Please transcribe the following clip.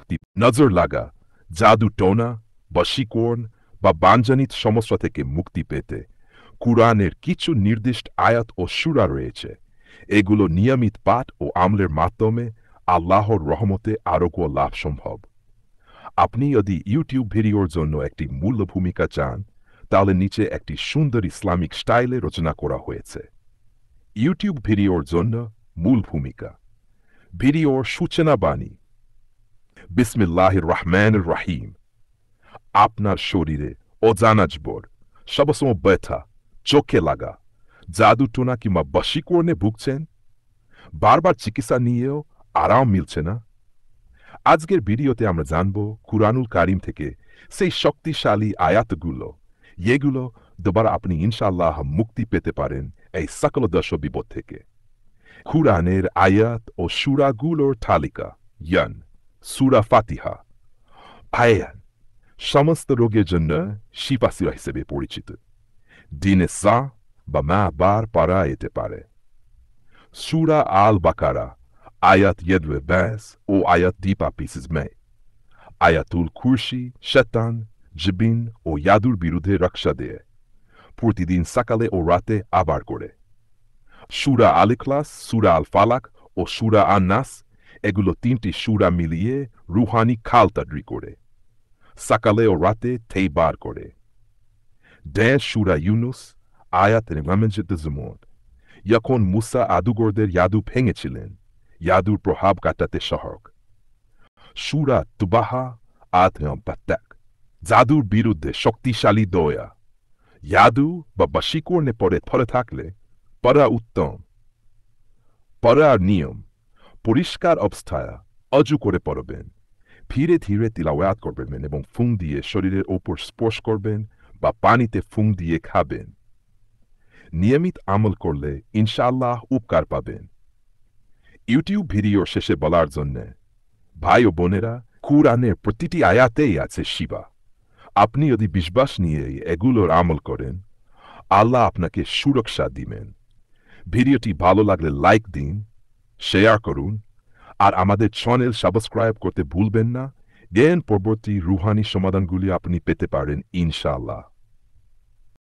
মুক্তি, নজর লাগা, জাদু টোনা, বশীকরণ বা বানজানিত সমস্যা থেকে মুক্তি পেতে কুরআনের কিছু নির্দিষ্ট আয়াত ও সূরা রয়েছে। এগুলো নিয়মিত পাঠ ও আমলের মাধ্যমে আল্লাহর রহমতে আরোগ্য লাভ সম্ভব। আপনি যদি ইউটিউব ভিডিওর জন্য একটি মূল ভূমিকা চান, তাহলে নিচে একটি সুন্দর ইসলামিক স্টাইলে রচনা করা হয়েছে। ইউটিউব ভিডিওর জন্য মূল ভূমিকা। ভিডিওর সূচনা বাণী। বিসমিল্লাহির রহমানির রহিম। আপনার শরীরে অজানা জ্বর, সবসময় ব্যথা, চোখে লাগা, জাদু টোনা কিংবা বশীকরণে ভুগছেন, বারবার চিকিৎসা নিয়েও আরাম মিলছে না। আজকের ভিডিওতে আমরা জানব কুরআনুল কারীম থেকে সেই শক্তিশালী আয়াতগুলো, যেগুলো দ্বারা আপনি ইনশাআল্লাহ মুক্তি পেতে পারেন এই সকল দশ বিপদ থেকে। কুরআনের আয়াত ও সূরাগুলোর তালিকা। সূরা ফাতিহা। আয়াত সমস্ত রোগের জন্য শিফা হিসেবে পরিচিত। দিনে সা বা মা বার পড়া যেতে পারে। সূরা আল বাকারা আয়াত 20 ও আয়াত 2 আয়াতুল কুরসি শয়তান, জিবিন ও জাদুর বিরুদ্ধে রক্ষা দেয়, প্রতিদিন সকালে ও রাতে আবার করে। সূরা আল ইখলাস, সূরা আল ফালাক ও সূরা আন নাস, এগুলো তিনটি সূরা মিলিয়ে রুহানি খাল তৈরি করে, সকালে ও রাতে তেইবার করে। সূরা ইউনুস আয়াত জমুন, যখন মুসা আদুগরদের জাদু ভেঙেছিলেন, জাদুর প্রভাব কাটাতে সহায়ক। সূরা তুবাহা আয়াত বাত্তাক, জাদুর বিরুদ্ধে শক্তিশালী দয়া। জাদু বা বশীকরণে পড়ে থাকলে পড়া উত্তম। পড়ার নিয়ম: পরিষ্কার অবস্থায় অজু করে পড়বেন, ধীরে ধীরে তিলাওয়াত করবেন এবং ফুং দিয়ে শরীরের ওপর স্পর্শ করবেন বা পানিতে ফুং দিয়ে খাবেন। নিয়মিত আমল করলে ইনশাআল্লাহ উপকার পাবেন। ইউটিউব ভিডিও শেষে বলার জন্য, ভাই ও বোনেরা, কুরআনের প্রতিটি আয়াতেই আছে শিফা। আপনি যদি বিশ্বাস নিয়ে এগুলোর আমল করেন, আল্লাহ আপনাকে সুরক্ষা দিবেন। ভিডিওটি ভালো লাগলে লাইক দিন, শেয়ার করুন, আর আমাদের চ্যানেল সাবস্ক্রাইব করতে ভুলবেন না। পরবর্তী রুহানি সমাধানগুলি আপনি পেতে পারেন ইনশাআল্লাহ।